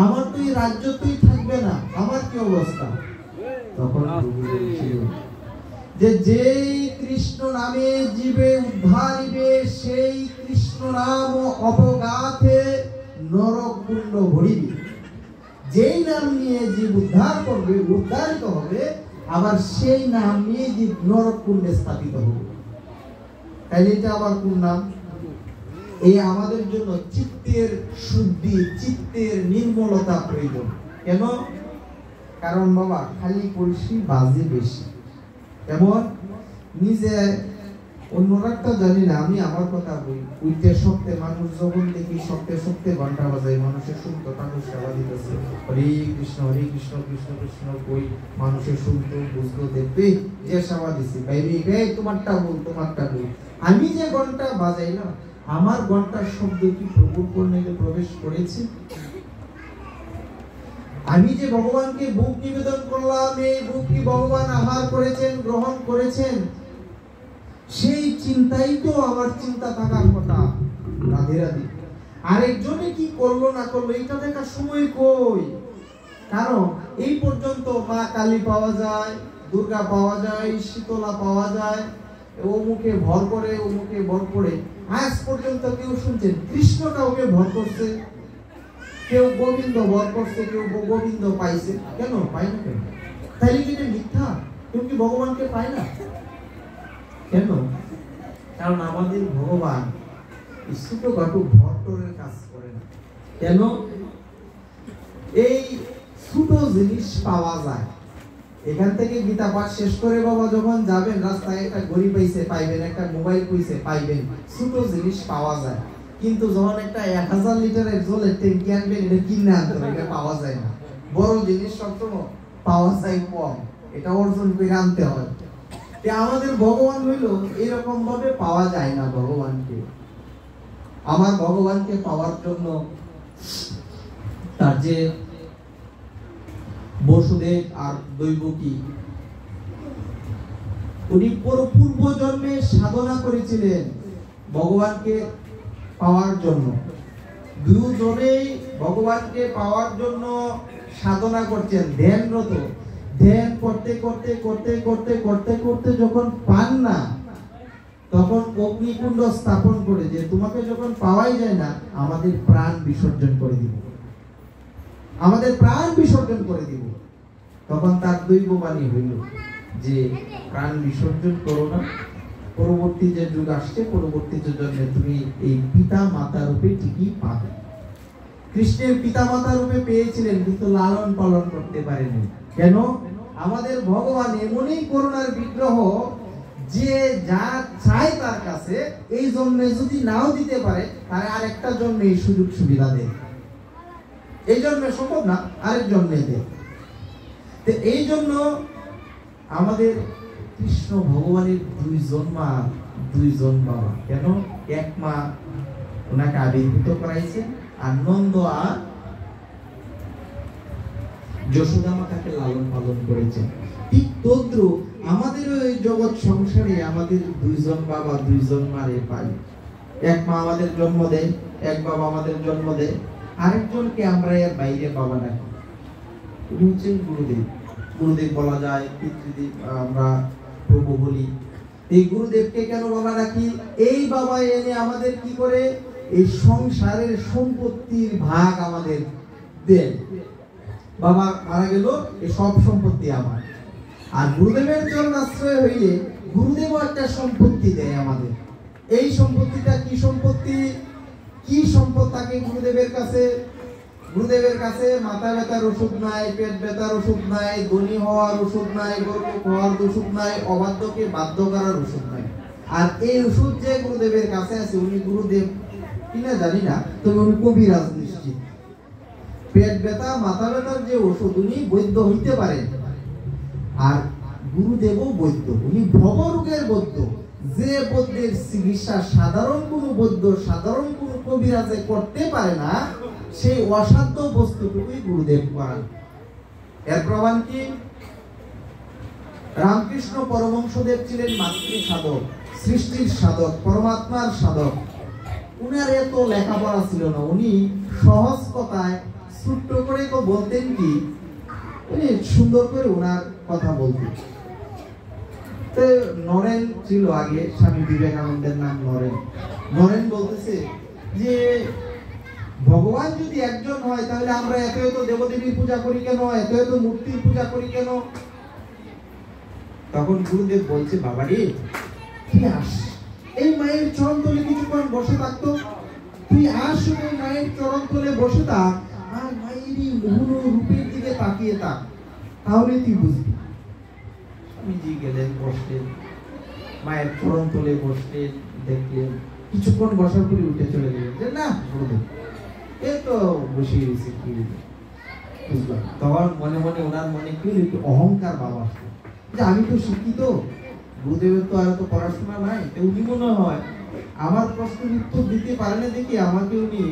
আমার তো এই রাজ্যতেই থাকবে না, আমার কি অবস্থা? তখন প্রভু বলছিল যে যেই কৃষ্ণ নামে জীবে উদ্ধারিবে সেই কৃষ্ণ নাম অপঘাতে নরক কুণ্ড ভরিবে। যেই নাম নিয়ে জীব উদ্ধার করবে, উদ্ধারিত হবে, আবার সেই নাম নিয়ে জীব নরক কুণ্ডে স্থাপিত হবে। তাইলে এটা আবার কোন নাম? এই আমাদের জন্য চিত্তের শুদ্ধি, চিত্তের নির্মলতা প্রয়োজন। কেন? কারণ বাবা খালি কলসি বাজে বেশি। এমন নিজে অন্যরাটা জানি না, আমি আমার কথা বলি, উইতে সপ্তাহে মানুষ যখন দেখি সপ্তাহে ঘন্টা বাজায়, মানুষের শুনতো, মানুষ সেবা দিতেছে, হরে কৃষ্ণ কৃষ্ণ কৃষ্ণ কই, মানুষের শুনতো, বুঝতো, দেখবে যে সেবা দিচ্ছে, বাইরে তোমারটা বল। আমি যে ঘন্টা বাজাইলাম, আমার ঘন্টার শব্দ কি প্রভুর কর্ণে প্রবেশ করেছে? আমি যে ভগবানকে ভোগ নিবেদন করলাম, এই ভোগ কি ভগবান আহার করেছেন, গ্রহণ করেছেন? সেই চিন্তাই তো আমার চিন্তা থাকার কথা। রাধে রাধে। আরেকজনে কি করলো না করলো এটা দেখার সময় কই? কারণ এই পর্যন্ত মা কালী পাওয়া যায়, দুর্গা পাওয়া যায়, শীতলা পাওয়া যায়, ও মুখে ভর করে, ও মুখে ভর করে। আজ পর্যন্ত কেউ শুনছেন কৃষ্ণ কাউকে ভর করছে? কেউ গোবিন্দ ভর করছে, কেউ গোবিন্দ পাইছে? কেন পায় না? কেন? তাইলে কি মিথ্যা? কেউ কি ভগবানকে পায় না? কেন? কারণ আমাদের ভগবান ছোটখাটো ভট্টরের কাজ করে না। কেন? এই ছোট জিনিস পাওয়া যায়। এখান থেকে গীতা পাঠ শেষ করে বাবা যখন যাবেন, রাস্তায় একটা ঘড়ি পাইছে পাইবেন, একটা মোবাইল পাইছে পাইবেন, ছোট জিনিস পাওয়া যায়। কিন্তু যখন একটা 1000 লিটারের জলের ট্যাঙ্কি আনবেন, এটা কিনে আনতে হবে, এটা পাওয়া যায় না। বড় জিনিস সবসময় পাওয়া যায় কম, এটা অর্জন করে আনতে হয়। আমাদের ভগবান হইল এরকম ভাবে পাওয়া যায় না ভগবানকে। আমার ভগবানকে পাওয়ার জন্য তার যে বসুদেব আর দৈবকী, উনি পূর্ব জন্মে সাধনা করেছিলেন ভগবানকে পাওয়ার জন্য। দুজনেই ভগবানকে পাওয়ার জন্য সাধনা করছেন, ধ্যানরত। ধ্যান করতে করতে করতে করতে করতে করতে যখন পান না, তখন অগ্নিকুণ্ড স্থাপন করে, যে তোমাকে যখন পাওয়াই যায় না, আমাদের প্রাণ বিসর্জন করে দিব, আমাদের প্রাণ বিসর্জন করে দিব। তখন তার দৈববাণী হইল যে প্রাণ বিসর্জন করো না, পরবর্তী যে যুগ আসছে, পরবর্তী যে জন্মে তুমি এই পিতা মাতা রূপে ঠিকই পাবে। কৃষ্ণের পিতা মাতা রূপে পেয়েছিলেন, কিন্তু লালন পালন করতে পারেনি। কেন? আমাদের ভগবান এমনই করুণার বিগ্রহ যে যা চায় তার কাছে, এই জন্মে যদি নাও দিতে পারে, তার আরেকটা জন্মে এই সুযোগ সুবিধা দেয়। এই জন্মে সম্ভব না, আরেক জন্মে দেয়। তো এই জন্য আমাদের কৃষ্ণ ভগবানের দুইজন মা, দুইজন বাবা। কেন? এক মা ওনাকে আবির্ভূত করাইছে, আর নন্দ আর যশোদা মাতাকে লালন পালন করেছেন। ঠিক তদ্রুপ আমাদের এই জগৎ সংসারে আমাদের দুইজন বাবা, দুইজন মারে পাই। এক মা আমাদের জন্ম দেয়, এক বাবা আমাদের জন্ম দেয়, আরেকজনকে আমরা এর বাইরে বাবা ডাকি, উনি হচ্ছেন গুরুদেব। গুরুদেব বলা যায়, পিতৃদেব আমরা প্রভু বলি। এই গুরুদেবকে কেন বাবা ডাকি? এই বাবা এনে আমাদের কি করে এই সংসারের সম্পত্তির ভাগ আমাদের দেন। বাবা মারা গেল, এই সব সম্পত্তি আমার। আর গুরুদেবের জন্য আশ্রয় হইলে গুরুদেবও একটা সম্পত্তি দেয় আমাদের। এই সম্পত্তিটা কি সম্পত্তি? কি সম্পদ থাকে গুরুদেবের কাছে? গুরুদেবের কাছে মাথা ব্যথার ওষুধ নাই, পেট ব্যথার ওষুধ নাই, ধনী হওয়ার ওষুধ নাই, গর্ব হওয়ার ওষুধ নাই, অবাধ্যকে বাধ্য করার ওষুধ নাই। আর এই ওষুধ যে গুরুদেবের কাছে আছে, উনি গুরুদেব কিনা জানি না, তবে উনি কবিরাজ নিশ্চিত। পেট ব্যথা, মাথা ব্যথার যে ওষুধ, উনি বৈদ্য হইতে পারেন। আর গুরুদেবও বৈদ্য, উনি ভবরোগের বৈদ্য। যে বৈদ্যের চিকিৎসা সাধারণ কোন বৈদ্য, সাধারণ কোন কবিরাজে করতে পারে না, সেই অসাধ্য বস্তুটুকুই গুরুদেব করান। এর প্রমাণ কি? রামকৃষ্ণ পরমহংসদেব ছিলেন মাতৃ সাধক, সৃষ্টির সাধক, পরমাত্মার সাধক। উনার এত লেখাপড়া ছিল না, উনি সহজ কথায় ছোট্ট করে তো বলতেন কি, উনি সুন্দর করে ওনার কথা বলতেন। নরেন ছিল আগে, স্বামী বিবেকানন্দের নাম নরেন। নরেন বলতেছে যে ভগবান যদি একজন হয় তাহলে আমরা এত এত দেবদেবীর পূজা করি কেন, এত এত মূর্তির পূজা করি কেন? তখন গুরুদেব বলছে, বাবা রে তুই আস, এই মায়ের চরণ তলে কিছুক্ষণ বসে থাকতো, তুই আস এই মায়ের চরণ তলে বসে থাক আর মায়ের এই মোহন রূপের দিকে তাকিয়ে থাক, তাহলে তুই বুঝবি। স্বামীজি গেলেন, বসলেন, মায়ের চরণ তলে বসলেন, দেখলেন, কিছুক্ষণ বসার পরে উঠে চলে গেলেন যে না গুরুদেব এ তো বসে গেছে, কি বুঝলাম। তখন মনে মনে ওনার মনে কি একটু অহংকার ভাব আসলো যে আমি তো শিক্ষিত, গুরুদেবের তো আর তো পড়াশোনা নাই, উনি মনে হয় আমার প্রশ্নের উত্তর দিতে পারে না দেখি আমাকে উনি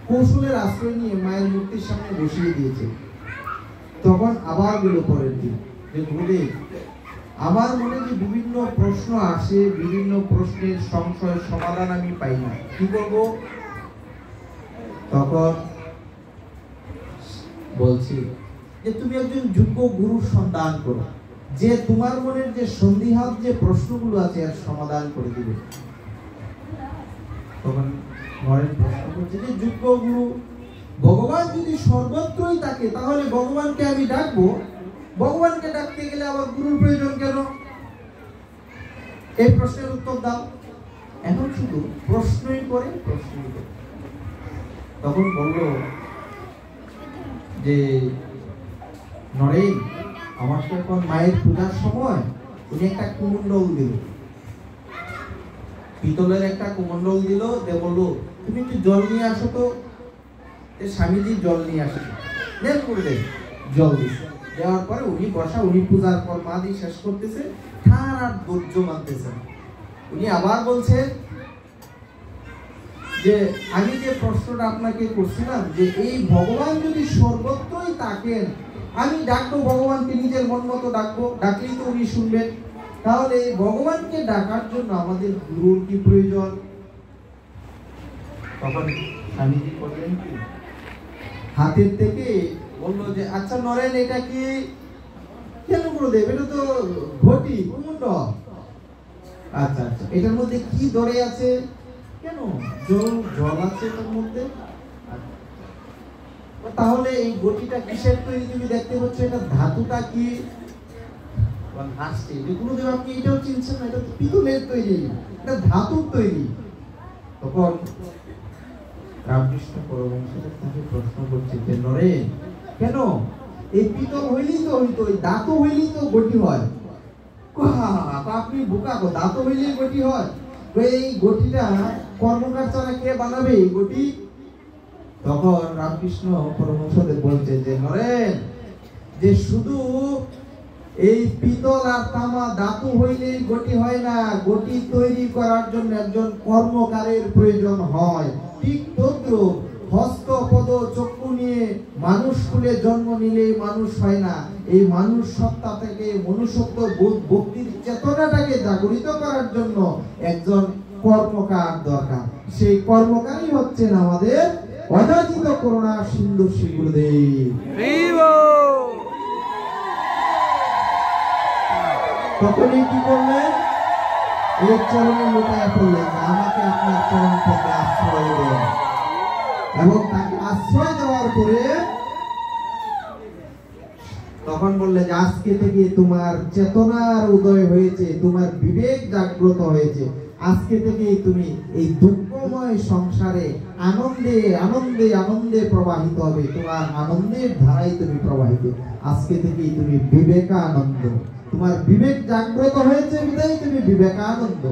কৌশলের আশ্রয় নিয়ে মায়ের মূর্তির সামনে বসিয়ে দিয়েছে। তখন আবার গেল পরের দিন যে গুরুদেব আমার মনে যে বিভিন্ন প্রশ্ন আসে, বিভিন্ন প্রশ্নের সংশয়ের সমাধান আমি পাই না, কি করব? তখন বলছি যে তুমি একজন যোগ্য গুরুর সন্ধান করো, যে তোমার মনের যে সন্দিহান যে প্রশ্নগুলো আছে এর সমাধান করে দিবে। তখন নরেন প্রশ্ন করছে যে যোগ্য গুরু, ভগবান যদি সর্বত্রই থাকে তাহলে ভগবানকে আমি ডাকবো, ভগবানকে ডাকতে গেলে আবার গুরুর প্রয়োজন কেন? এই প্রশ্নের উত্তর দাও। এখন শুধু প্রশ্নই করে প্রশ্নই করে। তখন বলল যে নরেন আমার তো এখন মায়ের পূজার সময়, উনি একটা কুমণ্ডল দিল, পিতলের একটা কুমণ্ডল দিল, দে বললো তুমি একটু জল নিয়ে আসো তো। স্বামীজি জল নিয়ে আসে, নেন করে জল দিচ্ছে, দেওয়ার পরে উনি বসা, উনি পূজার পর মা দিয়ে শেষ করতেছে, ঠার আর ধৈর্য মানতেছে। উনি আবার বলছে যে আমি যে প্রশ্নটা আপনাকে করছিলাম যে এই ভগবান যদি সর্বত্রই থাকেন, আমি ডাকবো ভগবানকে, নিজের মন মতো ডাকবো, ডাকলেই তো উনি শুনবেন, তাহলে ভগবানকে ডাকার জন্য আমাদের গুরুর কি প্রয়োজন? তখন স্বামীজি বললেন কি, হাতের থেকে বললো যে আচ্ছা নরেন এটা কি? কেন গুরুদেব এটা তো ঘটি কুমণ্ডল। আচ্ছা আচ্ছা এটার মধ্যে কি ধরে আছে? কেন জল আছে এটার মধ্যে। তাহলে এই গটিটা কিসের তৈরি তুমি দেখতে পাচ্ছ, এটা ধাতুটা কি? হাসছে যে গুরুদেব আপনি এটাও চিনছেন না, এটা তো পিতলের তৈরি, এটা ধাতুর তৈরি। তখন রামকৃষ্ণ পরমহংসদেব তাকে প্রশ্ন করছে যে নরেন কেন এই পিতল হইলেই তো হইতো, এই ধাতু হইলেই তো গটি হয়। আপনি বোকা গো, ধাতু হইলেই গটি হয়? এই গটিটা কর্মকার ছাড়া কে বানাবে এই গটি? তখন রামকৃষ্ণ পরমহংসদেব বলছে যে নরেন যে শুধু এই পিতল আর তামা ধাতু হইলেই গটি হয় না, গটি তৈরি করার জন্য একজন কর্মকারের প্রয়োজন হয়। ঠিক তদ্রূপ হস্ত পদ চক্ষু নিয়ে মানুষ কুলে জন্ম নিলেই মানুষ হয় না, এই মানুষ সত্তা থেকে মনুষ্যত্ব ভক্তির চেতনাটাকে জাগরিত করার জন্য একজন কর্মকার দরকার। সেই কর্মকারই হচ্ছেন আমাদের অযাচিত করুণা সিন্ধু শ্রী গুরুদেব। তখনই কি করলেন? এই চরণে লুটাইয়া পড়লেন, আমাকে আপনার চরণ থেকে আশ্রয় দেন। এবং তাকে আশ্রয় দেওয়ার পরে তখন বললে যে আজকে থেকে তোমার চেতনার উদয় হয়েছে, তোমার বিবেক জাগ্রত হয়েছে, আজকে থেকেই তুমি এই দুঃখময় সংসারে আনন্দে আনন্দে আনন্দে প্রবাহিত হবে, তোমার আনন্দের ধারায় তুমি প্রবাহিত। আজকে থেকেই তুমি বিবেকানন্দ, তোমার বিবেক জাগ্রত হয়েছে বিধায় তুমি বিবেকানন্দ।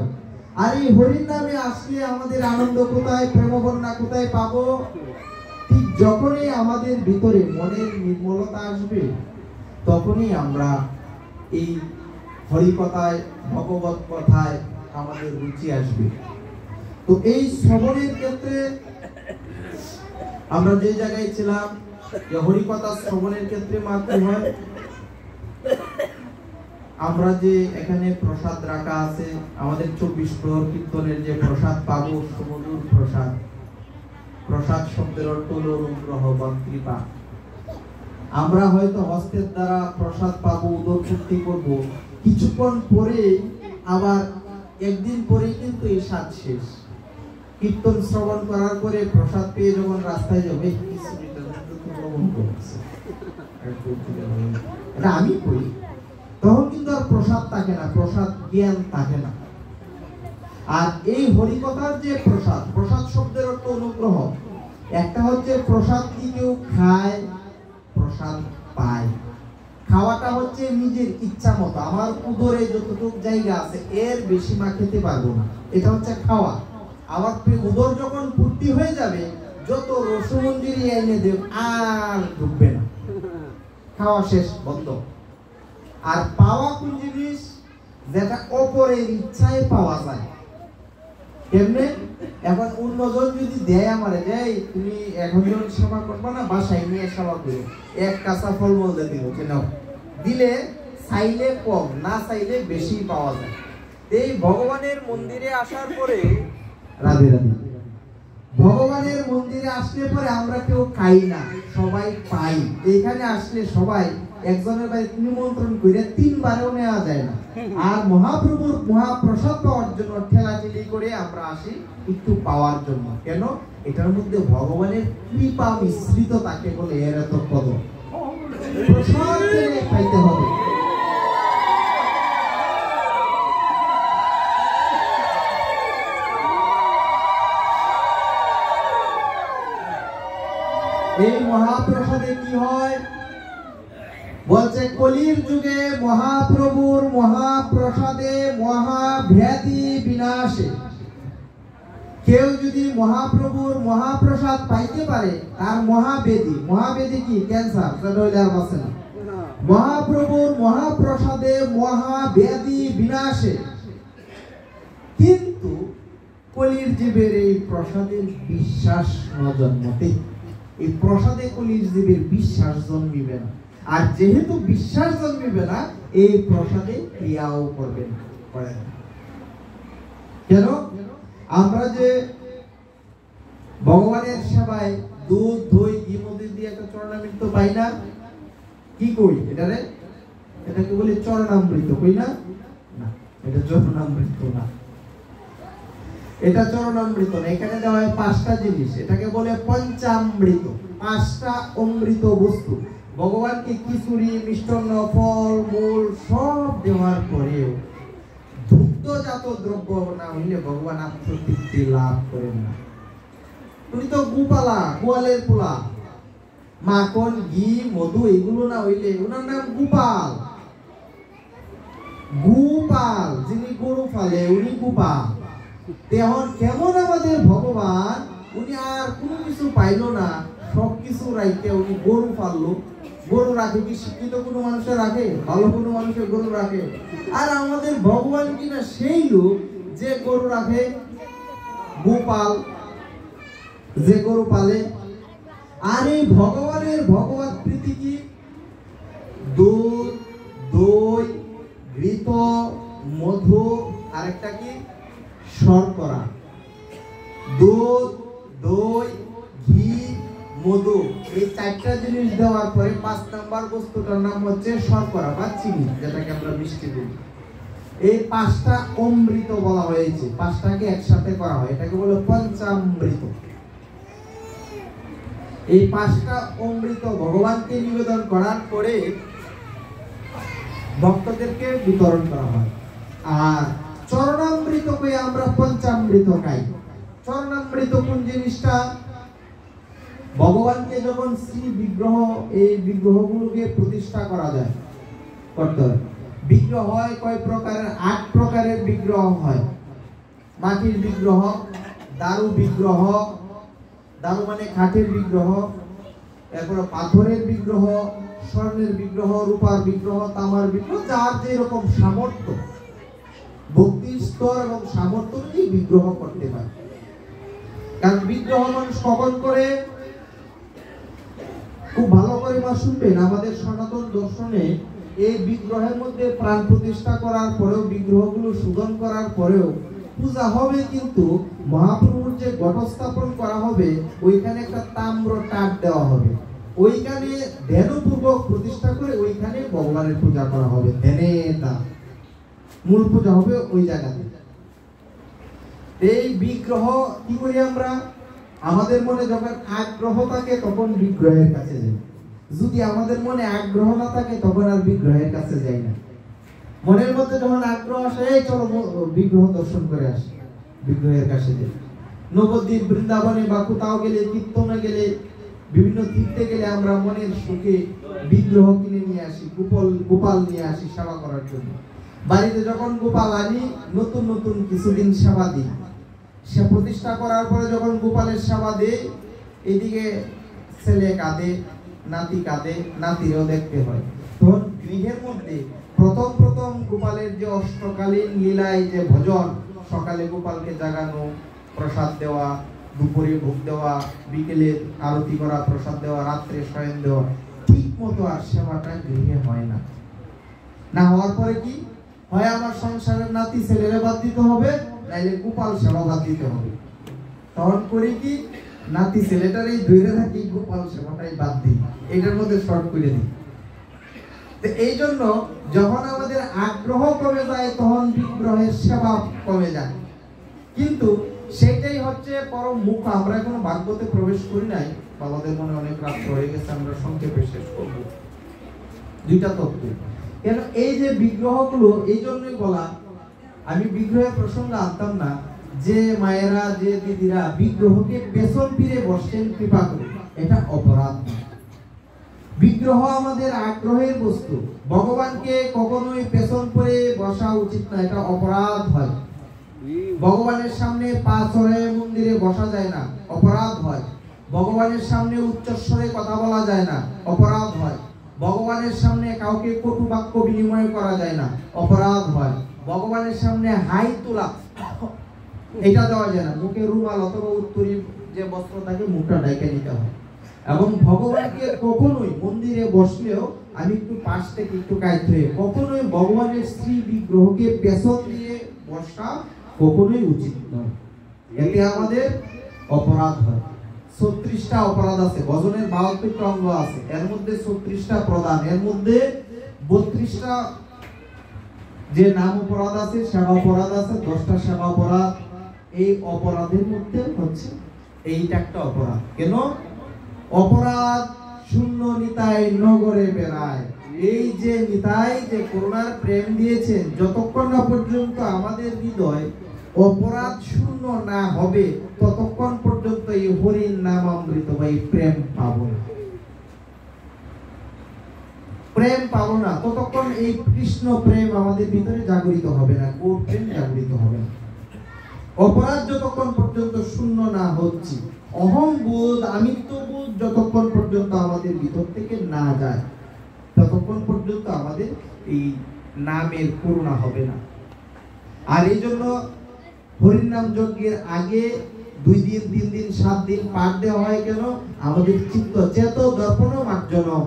আর এই হরির নামে আসলে আমাদের আনন্দ কোথায়, প্রেম বন্যা কোথায় পাবো? ঠিক যখনই আমাদের ভিতরে মনের নির্মলতা আসবে তখনই আমরা এই হরি কথায়, ভগবত কথায় আমাদের রুচি আসবে। তো এই শ্রবণের ক্ষেত্রে আমরা যে জায়গায় ছিলাম যে হরি কথা শ্রবণের ক্ষেত্রে মাত্র হয়, আমরা যে এখানে প্রসাদ রাখা আছে, আমাদের 24 প্রহর কীর্তনের যে প্রসাদ পাবো, সমুদুর প্রসাদ, প্রসাদ শব্দের অর্থ হলো অনুগ্রহ বা কৃপা। আমরা হয়তো হস্তের দ্বারা প্রসাদ পাবো, উদর পূর্তি করবো, কিছুক্ষণ পরে আবার একদিন পরে কিন্তু এই স্বাদ শেষ। কীর্তন শ্রবণ করার পরে প্রসাদ পেয়ে যখন রাস্তায় যাবে এটা আমি করি, তখন কিন্তু আর প্রসাদ থাকে না, প্রসাদ জ্ঞান থাকে না। আর এই হরিকথার যে প্রসাদ, প্রসাদ শব্দের অর্থ অনুগ্রহ। একটা হচ্ছে প্রসাদ কি কেউ খায়, প্রসাদ পায়। খাওয়াটা হচ্ছে নিজের ইচ্ছা মতো, আমার উদরে যতটুকু জায়গা আছে এর বেশি মা খেতে পারবো না, এটা হচ্ছে খাওয়া। আবার উদর যখন পূর্তি হয়ে যাবে, যত রসমঞ্জরি এনে দেব আর ঢুকবে না, খাওয়া শেষ, বন্ধ। আর পাওয়া কোন জিনিস? যেটা অপরের ইচ্ছায় পাওয়া যায়। কেমনে? এখন অন্যজন যদি দেয় আমারে, দেয় তুমি এখন যখন সেবা করবা না, বাসায় নিয়ে সেবা করো, এক কাঁচা ফলমূল দিয়ে দিব, নাও। দিলে চাইলে কম, না চাইলে বেশি পাওয়া যায়। এই ভগবানের মন্দিরে আসার পরে, রাধে রাধে, ভগবানের মন্দিরে আসলে পরে আমরা কেউ খাই না, সবাই পাই। এখানে আসলে সবাই একজনের বাড়ি নিমন্ত্রণ করে 3 বারেও নেওয়া যায় না। আর মহাপ্রভুর মহাপ্রসাদ পাওয়ার জন্য ঠেলাঠেলি করে আমরা আসি, একটু পাওয়ার জন্য। কেন? এটার মধ্যে ভগবানের কৃপা মিশ্রিত, তাকে বলে এর এত কদর। প্রসাদ পেলে খাইতে হবে। এই মহাপ্রসাদে কি হয় বলছে, কলির যুগে মহাপ্রভুর মহাপ্রসাদে মহাভ্যাধি বিনাশে। কেউ যদি মহাপ্রভুর মহাপ্রসাদ পাইতে পারে, তার মহাবেদি, মহাবেদি কি? ক্যান্সার, সেটা হইলে আর বাঁচে না। মহাপ্রভুর মহাপ্রসাদে মহাব্যাধি বিনাশে। কিন্তু কলির জীবের এই প্রসাদের বিশ্বাস ন জন্মতে, এই প্রসাদে কলির জীবের বিশ্বাস জন্মিবে না। আর যেহেতু বিশ্বাস জন্মিবে না, এই প্রসাদে ক্রিয়াও করবে না, করে না। কেন? আমরা যে ভগবানের সেবায় দুধ দই ঘি মধু দিয়ে একটা চরণামৃত পাই না, কি কই এটারে? এটাকে বলি চরণামৃত, কই না? না, এটা চরণামৃত না, এটা চরণামৃত না। এখানে দেওয়া হয় 5টা জিনিস, এটাকে বলে পঞ্চামৃত। 5টা অমৃত বস্তু ভগবানকে খিচুড়ি, মিষ্টান্ন, ফল মূল সব দেওয়ার পরেও দুগ্ধজাত দ্রব্য না হইলে ভগবান আত্মতৃপ্তি লাভ করেন না। উনি তো গোপালা, গোয়ালের পোলা, মাখন ঘি মধু এগুলো না হইলে, ওনার নাম গোপাল। গোপাল যিনি গরু ফালে, উনি গোপাল। তেমন কেমন আমাদের ভগবান, উনি আর কোনো কিছু পাইল না, সবকিছু রাইতে উনি গরু পাললো। গরু রাখে কি শিক্ষিত কোনো মানুষের রাখে? ভালো কোনো মানুষের গরু রাখে? আর আমাদের ভগবান কিনা সেই লোক যে গরু রাখে, গোপাল, যে গরু পালে। আর এই ভগবানের ভগবত প্রীতি কি? দুধ দই ঘৃত মধু, আরেকটা কি? শর্করা। দুধ দই ঘি মধু, এই 4টা জিনিস দেওয়ার পরে 5 নাম্বার বস্তুটার নাম হচ্ছে শর্করা বা চিনি, যেটাকে আমরা মিষ্টি বলি। এই 5টা অমৃত বলা হয়েছে, 5টাকে একসাথে করা হয়, এটাকে বলে পঞ্চামৃত। এই 5টা অমৃত ভগবানকে নিবেদন করার পরে ভক্তদেরকে বিতরণ করা হয়। আর চরণামৃতকে আমরা পঞ্চামৃত খাই। চরণামৃত কোন জিনিসটা? ভগবানকে যখন শ্রী বিগ্রহ, এই বিগ্রহগুলোকে প্রতিষ্ঠা করা যায়, করতে হয়। বিগ্রহ হয় কয় প্রকারের? 8 প্রকারের বিগ্রহ হয়। মাটির বিগ্রহ, দারু বিগ্রহ, দারু মানে কাঠের বিগ্রহ, এরপর পাথরের বিগ্রহ, স্বর্ণের বিগ্রহ, রূপার বিগ্রহ, তামার বিগ্রহ, যার যেরকম সামর্থ্য, ভক্তির স্তর এবং সামর্থ্য নিয়ে বিগ্রহ করতে পারে। কারণ বিগ্রহ মানুষ কখন করে? খুব ভালো করে মা শুনবেন, আমাদের সনাতন দর্শনে এই বিগ্রহের মধ্যে প্রাণ প্রতিষ্ঠা করার পরেও, বিগ্রহগুলো শোধন করার পরেও পূজা হবে, কিন্তু মহাপ্রভুর যে ঘটস্থাপন করা হবে ওইখানে একটা তাম্র টাট দেওয়া হবে, ওইখানে ধ্যানপূর্বক প্রতিষ্ঠা করে ওইখানে ভগবানের পূজা করা হবে। ধ্যানে তা মূল পূজা হবে ওই জায়গাতে। এই বিগ্রহ কি করি আমরা? আমাদের মনে যখন আগ্রহ থাকে তখন বিগ্রহের কাছে যাই, যদি আমাদের মনে আগ্রহ না থাকে তখন আর বিগ্রহের কাছে যাই না। মনের মধ্যে যখন আগ্রহ আসে, এই চলো বিগ্রহ দর্শন করে আসি, বিগ্রহের কাছে যাই। নবদ্বীপ, বৃন্দাবনে বা কোথাও গেলে, কীর্তনে গেলে, বিভিন্ন তীর্থে গেলে আমরা মনের সুখে বিগ্রহ কিনে নিয়ে আসি, গোপাল নিয়ে আসি সেবা করার জন্য। বাড়িতে যখন গোপাল আনি, নতুন নতুন কিছুদিন সেবা দিই। সে প্রতিষ্ঠা করার পরে যখন গোপালের সেবা দেয়, এদিকে ছেলে কাঁদে, নাতি কাঁদে, নাতিরও দেখতে হয়। তখন গৃহের মধ্যে প্রথম গোপালের যে অষ্টকালীন লীলায় যে ভজন, সকালে গোপালকে জাগানো, প্রসাদ দেওয়া, দুপুরে ভোগ দেওয়া, বিকেলে আরতি করা, প্রসাদ দেওয়া, রাত্রে শয়ন দেওয়া, ঠিক মতো আর সেবাটা গৃহে হয় না। না হওয়ার পরে কি হয়? আমার সংসারের নাতি ছেলেরে বাদ দিতে হবে, নাইলে গোপাল সেবা বাদ দিতে হবে। তখন করি কি, নাতি ছেলেটারই ধরে থাকি, গোপাল সেবাটাই বাদ দিই, এটার মধ্যে শর্ট করে দিই। তো এই জন্য যখন আমাদের আগ্রহ কমে যায় তখন বিগ্রহের সেবা কমে যায়। কিন্তু সেটাই হচ্ছে পরম মুখ। আমরা এখনো ভাগবতে প্রবেশ করি নাই, বাবাদের মনে অনেক রাত্র হয়ে গেছে, আমরা সংক্ষেপে শেষ করব। দুইটা তত্ত্ব কেন এই যে বিগ্রহগুলো, এই জন্যই বলা, আমি বিগ্রহের প্রসঙ্গ আনতাম না, যে মায়েরা, যে দিদিরা বিগ্রহকে পেছন ফিরে বসেন কৃপা করে, এটা অপরাধ না। বিগ্রহ আমাদের আগ্রহের বস্তু, ভগবানকে কখনোই পেছন করে বসা উচিত না, এটা অপরাধ হয়। ভগবানের সামনে পা ছড়ায় মন্দিরে বসা যায় না, অপরাধ হয়। ভগবানের সামনে উচ্চস্বরে কথা বলা যায় না, অপরাধ হয়। ভগবানের সামনে কাউকে কটু বাক্য বিনিময় করা যায় না, অপরাধ হয়। ভগবানের সামনে হাই তোলা, এটা দেওয়া যায় না। মুখে রুমাল অথবা উত্তরী যে বস্ত্র থাকে, মুখটা ঢেকে নিতে হয়। এবং ভগবানকে কখনোই মন্দিরে বসলেও আমি একটু পাশ থেকে একটু কায়ত্রে, কখনোই ভগবানের শ্রী বিগ্রহকে পেছন দিয়ে বসা কখনোই উচিত নয়, এতে আমাদের অপরাধ হয়। 36টা অপরাধ আছে, ভজনের 72টা অঙ্গ আছে, এর মধ্যে 36টা প্রধান, এর মধ্যে 32টা যে নাম অপরাধ আছে, সেবা অপরাধ আছে, 10টা সেবা অপরাধ। এই অপরাধের মধ্যে হচ্ছে এইটা একটা অপরাধ। কেন? অপরাধ শূন্য নিতাই নগরে বেড়ায়। এই যে নিতাই যে করুণার প্রেম দিয়েছেন, যতক্ষণ না পর্যন্ত আমাদের হৃদয় অপরাধ শূন্য না হবে, ততক্ষণ পর্যন্ত এই হরির নাম অমৃত বা এই প্রেম পাবো না। প্রেম পাবো না ততক্ষণ এই কৃষ্ণ প্রেম আমাদের ভিতরে জাগরিত হবে না, গৌর প্রেম জাগরিত হবে না। অপরাধ যতক্ষণ পর্যন্ত শূন্য না হচ্ছে, অহং বোধ, আমিত্ববোধ যতক্ষণ পর্যন্ত আমাদের ভিতর থেকে না যায়, ততক্ষণ পর্যন্ত আমাদের এই নামের করুণা হবে না। আর এই জন্য হরির নাম যজ্ঞের আগে 2 দিন, 3 দিন, 7 দিন পাঠ দেওয়া হয়। কেন? আমাদের চিত্ত চেত দর্পণ মার্জনম,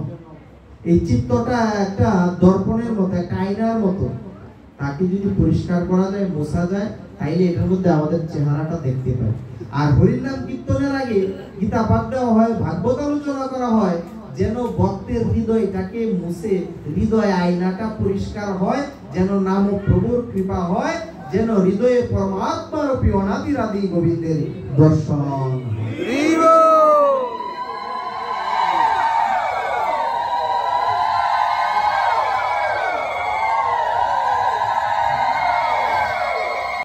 এই চিত্তটা একটা দর্পণের মতো, একটা আয়নার মতো। তাকে যদি পরিষ্কার করা যায়, মোছা যায়, তাইলে এটার মধ্যে আমাদের চেহারাটা দেখতে পাই। আর হরির নাম কীর্তনের আগে গীতা পাঠ দেওয়া হয়, ভাগবত আলোচনা করা হয়, যেন ভক্তের হৃদয়টাকে মুছে, হৃদয় আয়নাটা পরিষ্কার হয়, যেন নাম প্রভুর কৃপা হয়, যেন হৃদয়ে পরমাত্মারূপী অনাদির আদি গোবিন্দের দর্শন